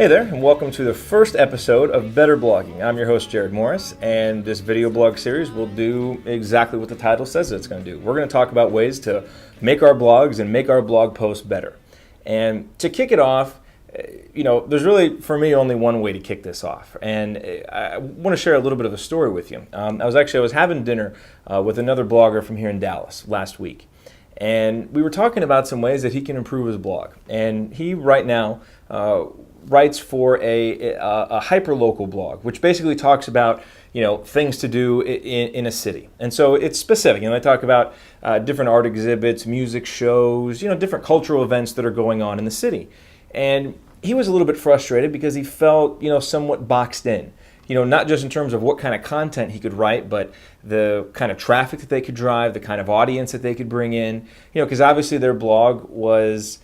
Hey there, and welcome to the first episode of Better Blogging. I'm your host, Jared Morris, and this video blog series will do exactly what the title says it's going to do. We're going to talk about ways to make our blogs and make our blog posts better. And to kick it off, there's really, for me, only one way to kick this off. And I want to share a little bit of a story with you. I was having dinner with another blogger from here in Dallas last week. And we were talking about some ways that he can improve his blog. And he right now writes for a hyperlocal blog, which basically talks about things to do in a city. And so it's specific. They talk about different art exhibits, music shows, different cultural events that are going on in the city. And he was a little bit frustrated because he felt somewhat boxed in. Not just in terms of what kind of content he could write, but the kind of traffic that they could drive, the kind of audience that they could bring in. Because obviously their blog was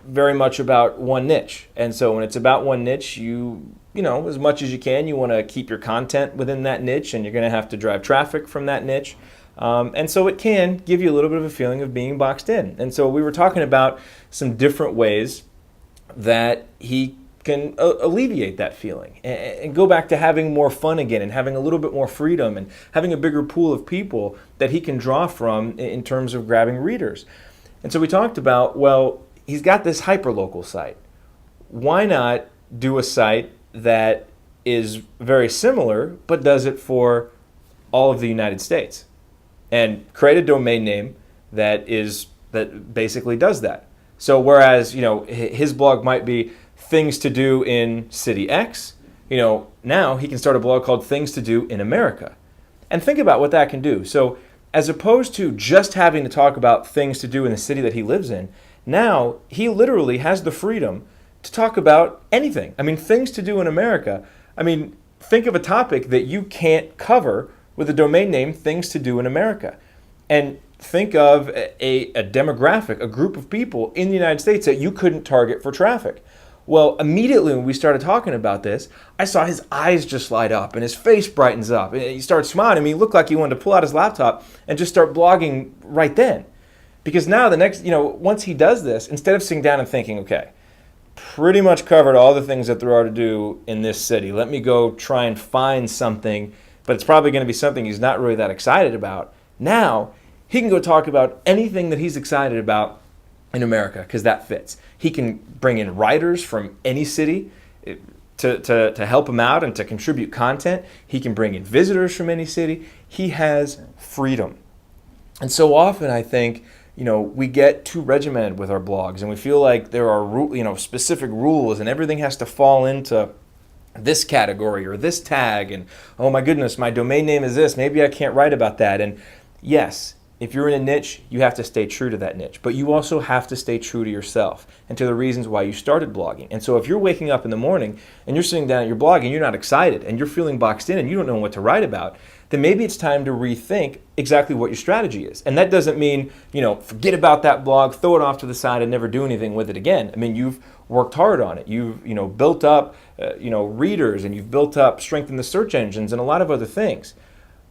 very much about one niche. And so when it's about one niche, you as much as you can, you want to keep your content within that niche, and you're going to have to drive traffic from that niche. And so it can give you a little bit of a feeling of being boxed in. And so we were talking about some different ways that he can alleviate that feeling and go back to having more fun again and having a little bit more freedom and having a bigger pool of people that he can draw from in terms of grabbing readers. And so we talked about, well, he's got this hyperlocal site. Why not do a site that is very similar but does it for all of the United States and create a domain name that basically does that? So whereas his blog might be things to do in city X, now he can start a blog called Things to Do in America. And think about what that can do. So as opposed to just having to talk about things to do in the city that he lives in, now he literally has the freedom to talk about anything. Things to do in America. Think of a topic that you can't cover with a domain name, Things to Do in America. And think of a demographic, a group of people in the United States that you couldn't target for traffic. Well, immediately when we started talking about this, I saw his eyes just light up and his face brightens up. And he started smiling. He looked like he wanted to pull out his laptop and just start blogging right then. Because now once he does this, instead of sitting down and thinking, okay, pretty much covered all the things that there are to do in this city. Let me go try and find something, but it's probably going to be something he's not really that excited about. Now, he can go talk about anything that he's excited about in America because that fits. He can bring in writers from any city to help him out and to contribute content. He can bring in visitors from any city. He has freedom. And so often I think, we get too regimented with our blogs and we feel like there are specific rules and everything has to fall into this category or this tag. And oh my goodness, my domain name is this. Maybe I can't write about that. And yes, if you're in a niche, you have to stay true to that niche, but you also have to stay true to yourself and to the reasons why you started blogging. And so if you're waking up in the morning and you're sitting down at your blog and you're not excited and you're feeling boxed in and you don't know what to write about, then maybe it's time to rethink exactly what your strategy is. And that doesn't mean, forget about that blog, throw it off to the side and never do anything with it again. You've worked hard on it. You've, built up, readers, and you've built up, strengthened the search engines and a lot of other things.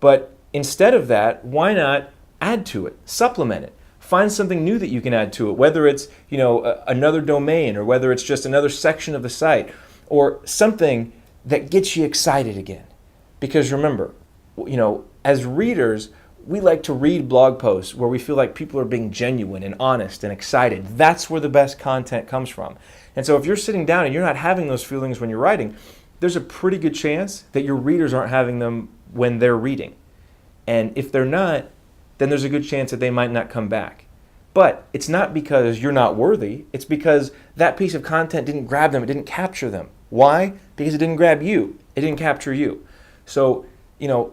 But instead of that, why not add to it, supplement it, find something new that you can add to it, whether it's another domain or whether it's just another section of the site or something that gets you excited again. Because remember, as readers, we like to read blog posts where we feel like people are being genuine and honest and excited. That's where the best content comes from. And so if you're sitting down and you're not having those feelings when you're writing, there's a pretty good chance that your readers aren't having them when they're reading. And if they're not, then there's a good chance that they might not come back. But it's not because you're not worthy. It's because that piece of content didn't grab them. It didn't capture them. Why? Because it didn't grab you. It didn't capture you. So,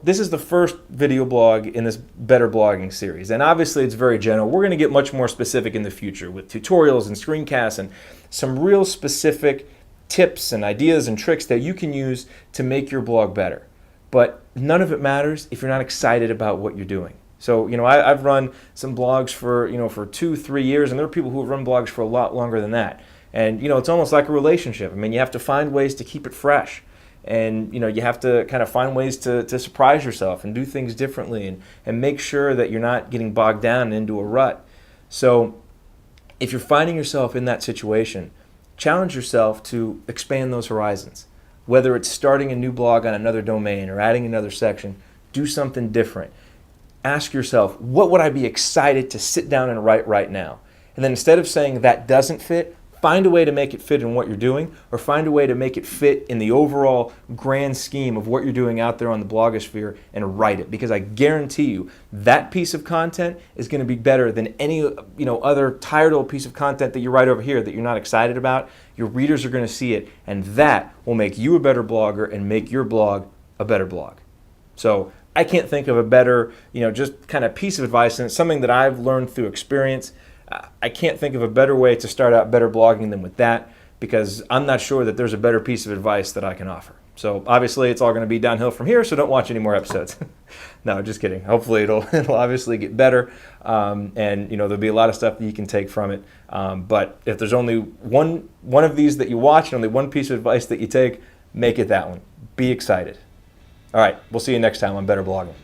this is the first video blog in this Better Blogging series. And obviously it's very general. We're going to get much more specific in the future with tutorials and screencasts and some real specific tips and ideas and tricks that you can use to make your blog better. But none of it matters if you're not excited about what you're doing. So, I've run some blogs for 2-3 years, and there are people who have run blogs for a lot longer than that. And, it's almost like a relationship. You have to find ways to keep it fresh. And, you have to kind of find ways to surprise yourself and do things differently and make sure that you're not getting bogged down into a rut. So if you're finding yourself in that situation, challenge yourself to expand those horizons. Whether it's starting a new blog on another domain or adding another section, do something different. Ask yourself, what would I be excited to sit down and write right now? And then instead of saying that doesn't fit, find a way to make it fit in what you're doing, or find a way to make it fit in the overall grand scheme of what you're doing out there on the blogosphere, and write it. Because I guarantee you that piece of content is going to be better than any other tired old piece of content that you write over here that you're not excited about. Your readers are going to see it, and that will make you a better blogger and make your blog a better blog. So I can't think of a better, just kind of piece of advice, and it's something that I've learned through experience. I can't think of a better way to start out better blogging than with that, because I'm not sure that there's a better piece of advice that I can offer. So obviously it's all going to be downhill from here, so don't watch any more episodes. No, just kidding. Hopefully it'll obviously get better, and there'll be a lot of stuff that you can take from it. But if there's only one of these that you watch and only one piece of advice that you take, make it that one. Be excited. All right, we'll see you next time on Better Blogging.